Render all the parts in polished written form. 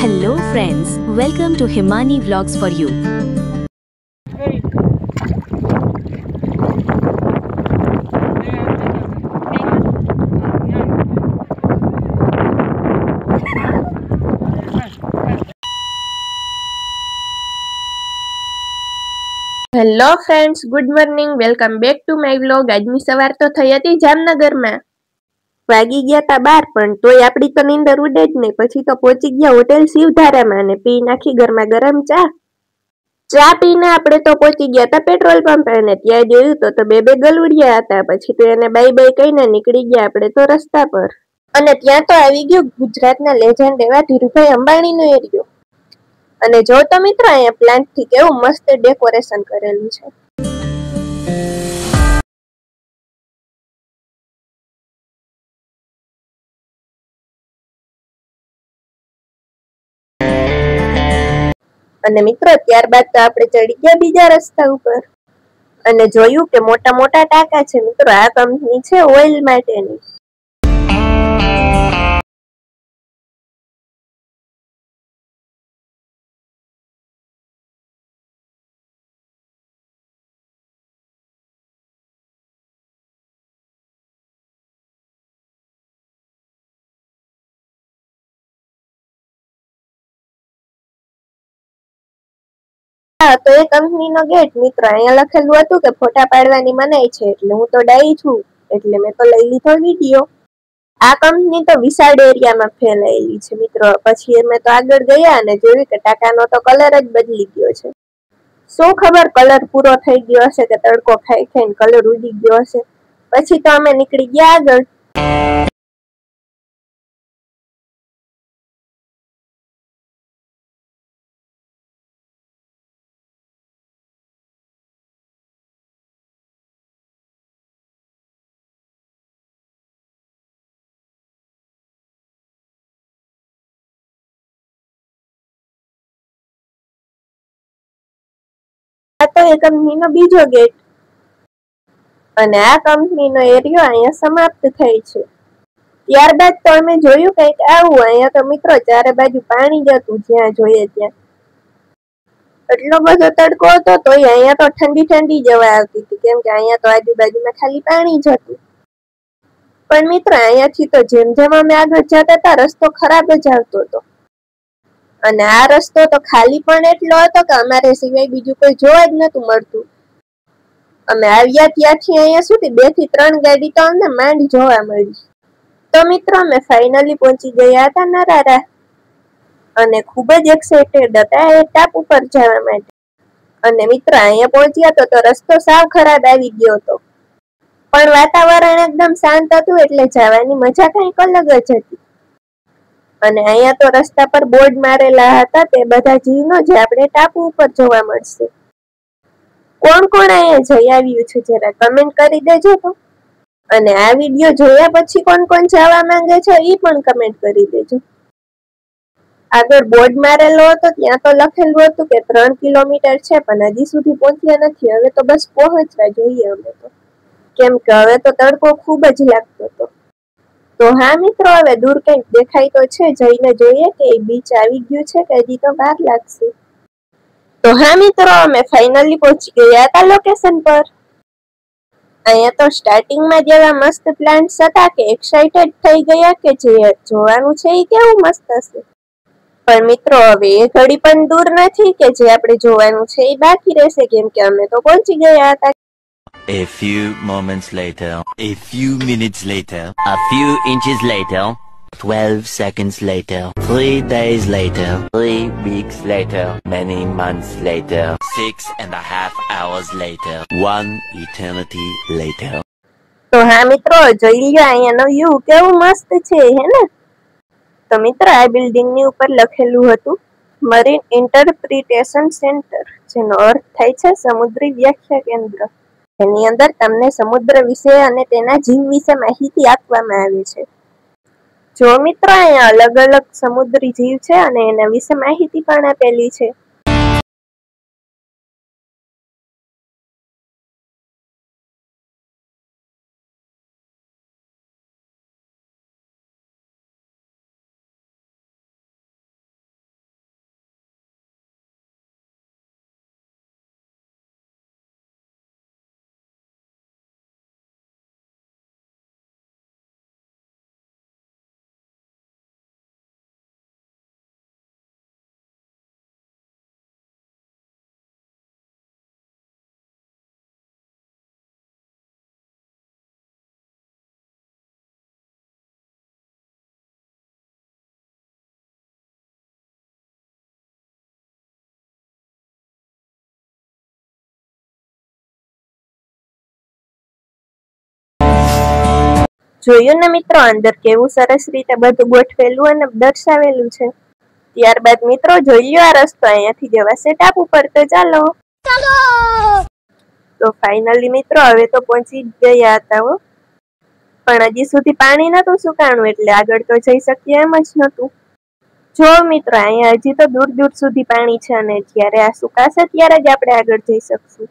Hello friends, welcome to Himani Vlogs for you. Hello friends, good morning. Welcome back to my vlog. આજની સવાર તો થઈ હતી જામનગરમાં. વાગી ગયા તા 12, પણ તોય આપણી તો નીંદર ઉડે જ નહીં. પછી તો પહોંચી ગયા હોટેલ શિવધારામાં અને પી નાખી ગરમા ગરમ ચા પીને આપણે તો પહોંચી ગયા હતા પેટ્રોલ પંપ. અને ત્યાં જોયું તો બે ગલુડિયા હતા. પછી તો એને બાય બાય કહીને નીકળી ગયા આપણે તો રસ્તા પર. અને ત્યાં તો આવી ગયું ગુજરાતના લેજેન્ડ એવા ધીરુભાઈ અંબાણીનો એરિયો. અને જો તો મિત્રો અહીંયા પ્લાન્ટ થી કેવું મસ્ત ડેકોરેશન કરેલું છે. અને મિત્રો ત્યારબાદ તો આપણે ચડી ગયા બીજા રસ્તા ઉપર અને જોયું કે મોટા મોટા ટાંકા છે. મિત્રો આ કંપની છે ઓઇલ માટેની. તો એ કંપનીનો ગેટ. મિત્રો અહીંયા લખેલું હતું કે ફોટા પાડવાની મનાઈ છે. એટલે હું તો ડાઈ છું એટલે મેં તો લઈ લીધો વિડીયો. આ કંપની તો વિશાળ એરિયામાં ફેલાયેલી છે મિત્રો. પછી અમે તો આગળ ગયા અને જોયું કે ટાંકાનો તો કલર જ બદલી ગયો છે. શું ખબર કલર પૂરો થઈ ગયો હશે કે તડકો ખાઈ ખાઈને કલર ઉડી ગયો હશે. પછી તો અમે નીકળી ગયા આગળ. આ તો એ કંપનીનો બીજો ગેટ. અને આ કંપનીનો એરિયો અહીંયા સમાપ્ત થાય છે. ત્યારબાદ તો અમે જોયું કંઈક આવું. અહીંયા તો મિત્રો ચારે બાજુ પાણી જ હતું જ્યાં જોઈએ ત્યાં. એટલો બધો તડકો હતો તોય અહીંયા તો ઠંડી ઠંડી જવા આવતી હતી, કેમ કે અહીંયા તો આજુબાજુમાં ખાલી પાણી જ હતું. પણ મિત્રો અહીંયાથી તો જેમ જેમ અમે આગળ જતા હતા રસ્તો ખરાબ જ આવતો હતો. અને આ રસ્તો તો ખાલી પણ એટલો હતો કે અમારે સિવાય બીજું કોઈ જોવા જ નતું મળતું. અમે આવ્યા ત્યાંથી અહીંયા સુધી 2 થી 3 ગાડી તો અમને માંડ જોવા મળી. તો મિત્રો અમે ફાઇનલી પહોંચી ગયા હતા નરારા. અને ખૂબ જ એક્સાઇટેડ હતા એ ટાપુ પર જવા માટે. અને મિત્રો અહીંયા પહોંચ્યા તો રસ્તો સાવ ખરાબ આવી ગયો હતો. પણ વાતાવરણ એકદમ શાંત હતું એટલે જવાની મજા કંઈક અલગ જ હતી. અને અહીંયા તો રસ્તા પર બોર્ડ મારેલા હતા તે બધા જીવનો જે આપણે ટાપુ ઉપર જોવા મળશે. કોણ કોણ અહીંયા જઈ આવ્યું છે જરા કમેન્ટ કરી દેજો તો. અને આ વિડિયો જોયા પછી કોણ કોણ જવા માંગે છે એ પણ કમેન્ટ કરી દેજો. આગળ બોર્ડ મારેલો હતો ત્યાં તો લખેલું હતું કે 3 કિલોમીટર છે, પણ હજી સુધી પહોંચ્યા નથી. હવે તો બસ પહોંચવા જોઈએ અમે તો, કેમ કે હવે તો તડકો ખૂબ જ લાગતો હતો. તો હા મિત્રો હવે દૂર કંઈક દેખાય તો છે, જઈને જોઈએ કે એ બીચ આવી ગયું છે કે હજી તો વાર લાગશે. તો હા મિત્રો અમે ફાઇનલી પહોંચી ગયા હતા લોકેશન પર. અહીંયા તો સ્ટાર્ટિંગમાં જેવા મસ્ત પ્લાન્ટ્સ હતા કે એક્સાઇટેડ થઈ ગયા કે જે જોવાનું છે એ કેવું મસ્ત હશે. પણ મિત્રો હવે એ ઘડી પણ દૂર નથી કે જે આપણે જોવાનું છે એ બાકી રહેશે, કેમ કે અમે તો પહોંચી ગયા હતા. A few moments later, a few minutes later, a few inches later, 12 seconds later, 3 days later, 3 weeks later, many months later, 6.5 hours later, 1 eternity later. તો હા મિત્રો જોઈ લ્યો અહીંયાનો વ્યૂ કેવું મસ્ત છે હે ને. તો મિત્રો આ બિલ્ડિંગ ની ઉપર લખેલું હતું મરીન ઇન્ટરપ્રિટેશન સેન્ટર, જેનો અર્થ થાય છે સમુદ્રી વ્યાખ્યા કેન્દ્ર. એની અંદર તમને સમુદ્ર વિશે અને તેના જીવ વિશે માહિતી આપવામાં આવે છે. જો મિત્રો અહીંયા અલગ અલગ સમુદ્રી જીવ છે અને એના વિશે માહિતી પણ આપેલી છે. જોયું ને મિત્રો અંદર કેવું સરસ રીતે બધું ગોઠવેલું અને દર્શાવેલું છે। ત્યારબાદ મિત્રો જોઈ લો આ રસ્તો અહીંયાથી જવાશે ટાપુ પર, તો ચાલો। તો ફાઇનલી મિત્રો હવે તો પહોંચી ગયા હતા હો, પણ હજી સુધી પાણી નતું સુકાણું એટલે આગળ તો જઈ શકીએ એમ જ નતું। જો મિત્રો અહીંયા હજી તો દૂર દૂર સુધી પાણી છે અને જ્યારે આ સુકાશે ત્યારે જ આપણે આગળ જઈ શકશું।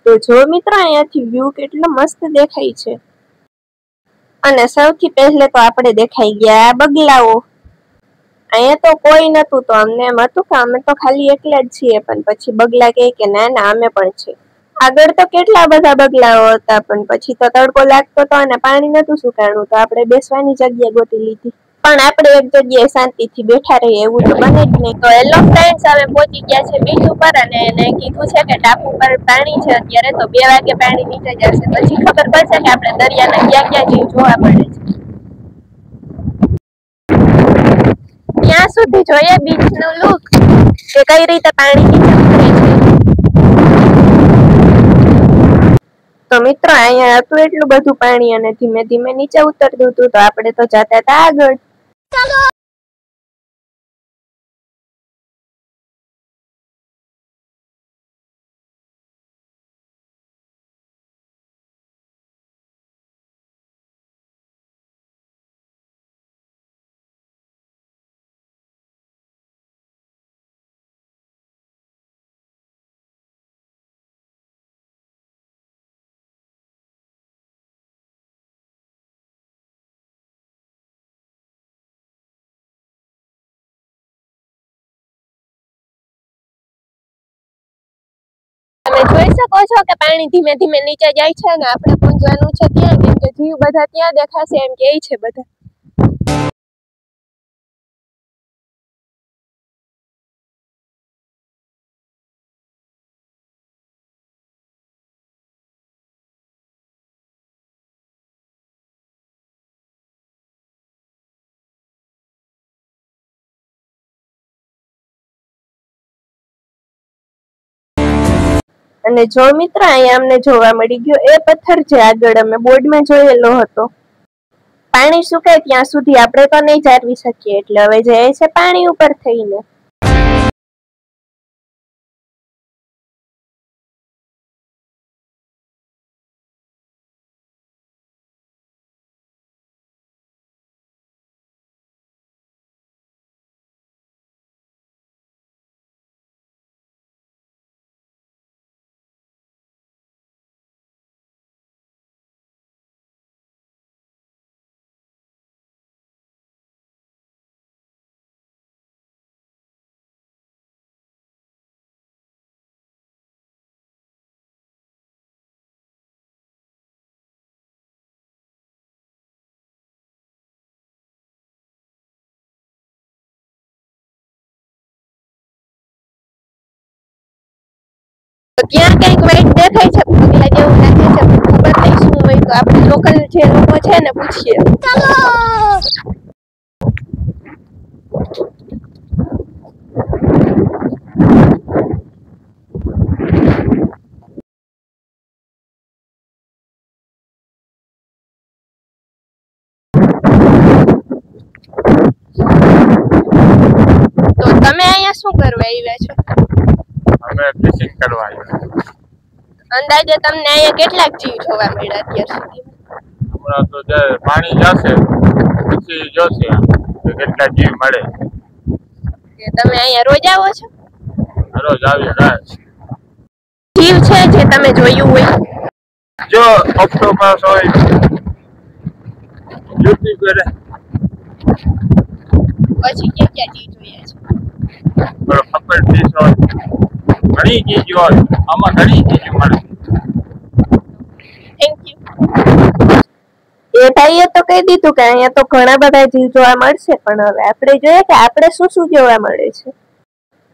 તો જો મિત્રો અહીંયાથી વ્યૂ કેટલો મસ્ત દેખાય છે। અને સૌથી પહેલે તો આપણે દેખાઈ ગયા બગલાઓ। અહીંયા તો કોઈ નતું તો અમને એમ હતું કે અમે તો ખાલી એકલા જ છીએ, પણ પછી બગલા કહે કે ના ના અમે પણ છે। આગળ તો કેટલા બધા બગલાઓ હતા, પણ પછી તો તડકો લાગતો હતો અને પાણી નતું સુકાણું તો આપણે બેસવાની જગ્યા ગોતી લીધી। પણ આપણે એક જગ્યાએ શાંતિથી બેઠા રહીએ એવું તો બને જ નહીં। તો હેલો ફ્રેન્ડ્સ, હવે પહોંચી ગયા છે બીચ ઉપર અને એને કીધું છે કે ટાપુ પર પાણી છે અત્યારે, તો 2 વાગે પાણી નીચે જશે, પછી ખબર પડશે કે આપણે દરિયાના ક્યાં ક્યાં જીવ જોવા મળે છે। ત્યાં સુધી જોઈએ બીચ નું લુક કે કઈ રીતે પાણી નીચે ઉતરે છે। તો મિત્રો અહીંયા હતું એટલું બધું પાણી અને ધીમે ધીમે નીચે ઉતરતું હતું, તો આપણે તો જતા હતા આગળ। તમે જોઈ શકો છો કે પાણી ધીમે ધીમે નીચે જાય છે અને આપણે પહોંચવાનું છે ત્યાં, કેમ કે જીવ બધા ત્યાં દેખાશે એમ કે છે બધા। અને જો મિત્ર અહીંયા અમને જોવા મળી ગયો એ પથ્થર જે આગળ અમે બોર્ડમાં જોયેલો હતો। પાણી સુકાય ત્યાં સુધી આપણે તો નહીં જાળવી શકીએ એટલે હવે જાય છે પાણી ઉપર થઈને। તો ત્યાં કંઈક વેઇટ દેખાય છે, પગલા જેવું લાગે છે, પણ ખબર નહીં શું હોય, તો આપણે લોકલ જે લોકો છે ને પૂછીએ। તો તમે અહીંયા શું કરવા આવ્યા છો? અમે ફિશિંગ કરવા આવ્યા। અંદાજે તમને અહીંયા કેટલાક જીવ જોવા મળ્યા અત્યાર સુધી? હમણાં તો જે પાણી જશે પછી જોશે કે કેટલા જીવ મળે। કે તમે અહીંયા રોજ આવો છો? રોજ આવીએ ગાય જીવ છે જે તમે જોયું હોય? જો ઓક્ટોપસ હોય, જુટી કરે, પછી ક્યાં ક્યાં જીવ જોયા છે? પેલો ખપર ફિશ હોય, ઘણી ચીજ હોય, આમાં ઘણી ચીજ મળે। Thank you. એ ભાઈએ તો કહી દીધું કે અહીંયા તો ઘણા બધા જીવ જોવા મળશે, પણ હવે આપણે જોઈએ કે આપણે શું શું જોવા મળે છે।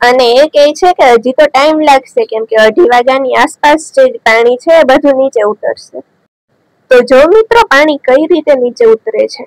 અને એ કહે છે કે હજી તો ટાઈમ લાગશે, કેમ કે 2:30 વાગ્યાની આસપાસ જે પાણી છે એ બધું નીચે ઉતરશે। તો જો મિત્રો પાણી કઈ રીતે નીચે ઉતરે છે।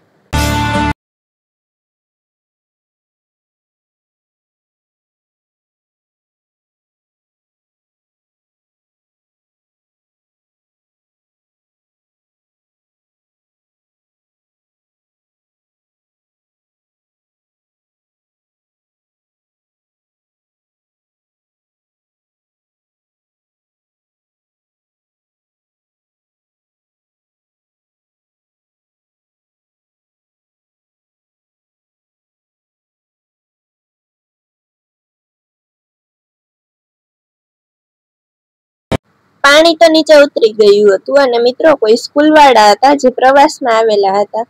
પાણી તો નીચે ઉતરી ગયું હતું અને મિત્રો કોઈ સ્કૂલ વાળા હતા જે પ્રવાસમાં આવેલા હતા.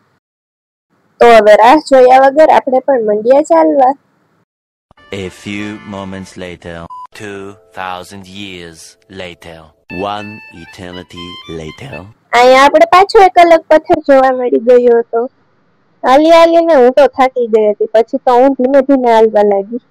તો હવે રાહ જોયા વગર આપણે પણ મંડ્યા ચાલવા. A few moments later. 2000 years later. One eternity later. અહીંયા આપણે પાછો એક અલગ પથ્થર જોવા મળી ગયો હતો. હાલી હાલીને હું તો થાકી ગઈ હતી. પછી તો હું ધીમે ધીમે હાલવા લાગી.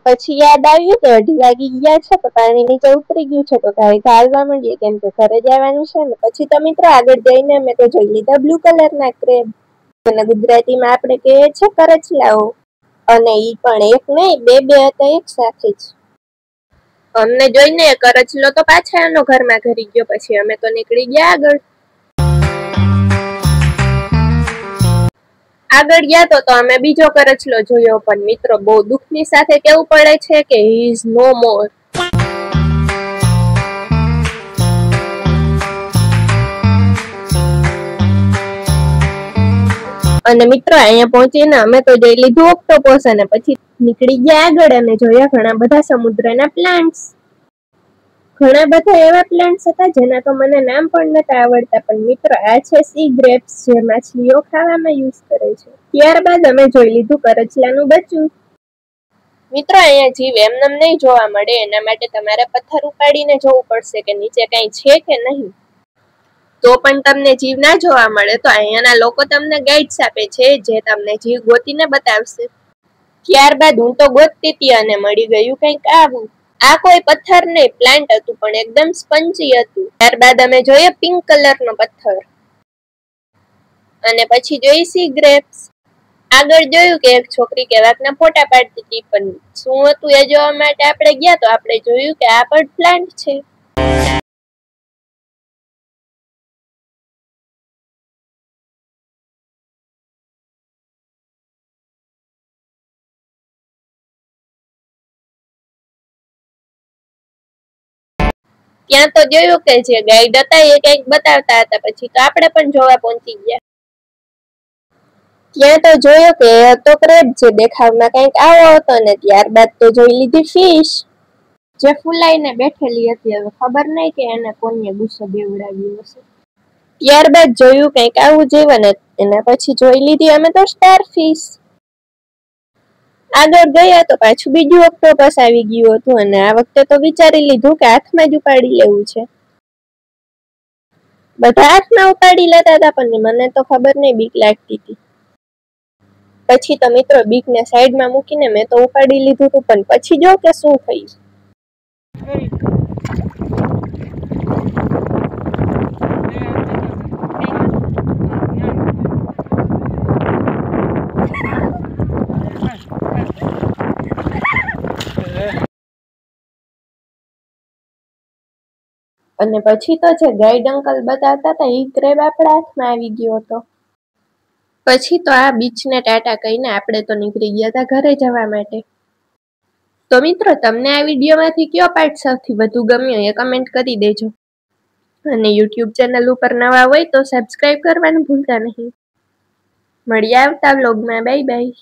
પછી યાદ આવ્યું કે 2:30 વાગી ગયા છે તો પાણી નીચે ઉતરી ગયું છે તો હાલવા માંડીએ કેમ કે ઘરે જવાનું છે ને. પછી તો મિત્રો આગળ જઈને અમે તો જોઈ લીધા બ્લુ કલરના ક્રેબ અને ગુજરાતીમાં આપણે કહીએ છે કરચલાઓ અને ઈ પણ એક નહીં બે હતા એક સાથે જ. અમને જોઈને કરચલો તો પાછા એનો ઘરમાં ઘરી ગયો. પછી અમે તો નીકળી ગયા આગળ. આગળ ગયા તો અમે બીજો કરચલો જોયો પણ મિત્રો બહુ દુઃખની સાથે કેવું પડે છે કે હી ઇઝ નો મોર. અને મિત્રો અહીંયા પહોંચીને અમે તો જોઈ લીધું ઓક્ટોપસ અને પછી નીકળી ગયા આગળ અને જોયા ઘણા બધા સમુદ્રના પ્લાન્ટ્સ. ઘણા બધા એવા પ્લાન્ટ્સ હતા જેના તો મને નામ પણ નતા આવડતા પણ મિત્રો આ છે સી ગ્રેપ્સ જે માછલીઓ ખાવામાં યુઝ કરે છે. ત્યારબાદ અમે જોઈ લીધું કરચલાનું બચ્ચું. મિત્રો અહીંયા જીવ એમનેમ નહીં જોવા મળે એના માટે તમારે પથ્થર ઉપાડીને જોવું પડશે કે નીચે કઈ છે કે નહીં. તો પણ તમને જીવ ના જોવા મળે તો અહીંયાના લોકો તમને ગાઈડ્સ આપે છે જે તમને જીવ ગોતીને બતાવશે. ત્યારબાદ હું તો ગોતતી હતી અને મળી ગયું કંઈક આવું. આ કોઈ પથ્થર નહીં પ્લાન્ટ હતું પણ એકદમ સ્પંજી હતું. ત્યારબાદ અમે જોઈએ પિંક કલરનો પથ્થર અને પછી જોઈ સી ગ્રેપ્સ. આગળ જોયું કે એક છોકરી કેવાકના ફોટા પાડતી હતી પણ શું હતું એ જોવા માટે આપણે ગયા તો આપણે જોયું કે આ પણ પ્લાન્ટ છે. ત્યાં તો જોયું કે જે ગાઈડ હતા એ કંઈક બતાવતા હતા પછી તો આપણે પણ જોવા પહોંચી ગયા. ત્યાં તો જોયું કે હતો ક્રેબ જે દેખાવમાં કંઈક આવો હતો ને ત્યારબાદ તો જોઈ લીધી ફિશ જે ફૂલાઈને બેઠેલી હતી. હવે ખબર નહીં કે એને કોને ગુસ્સો બેવડાવ્યો હશે. ત્યારબાદ જોયું કંઈક આવું જેવું ને એના પછી જોઈ લીધી અમે તો સ્ટાર ફિશ. આગળ ગયા તો પાછું બીજું ઓક્ટોપસ આવી ગયું હતું અને આ વખતે તો વિચારી લીધું કે હાથમાં જ ઉપાડી લેવું છે. બધા હાથમાં ઉપાડી લેતા હતા પણ મને તો ખબર નહીં બીક લાગતી હતી. પછી તો મિત્રો બીકને સાઈડમાં મૂકીને મેં તો ઉપાડી લીધું હતું પણ પછી જો કે શું થયું. અને પછી તો જે ગાઈડ અંકલ બતાવતા હતા એ ક્રેબ આપણા હાથમાં આવી ગયો હતો. પછી તો આ બીચને ટાટા કહીને આપણે તો નીકળી ગયા હતા ઘરે જવા માટે. તો મિત્રો તમને આ વિડીયોમાંથી કયો પાર્ટ સૌથી વધુ ગમ્યો એ કમેન્ટ કરી દેજો અને યુટ્યુબ ચેનલ ઉપર નવા હોય તો સબસ્ક્રાઇબ કરવાનું ભૂલતા નહીં. મળીએ આવતા વ્લોગમાં. Bye bye.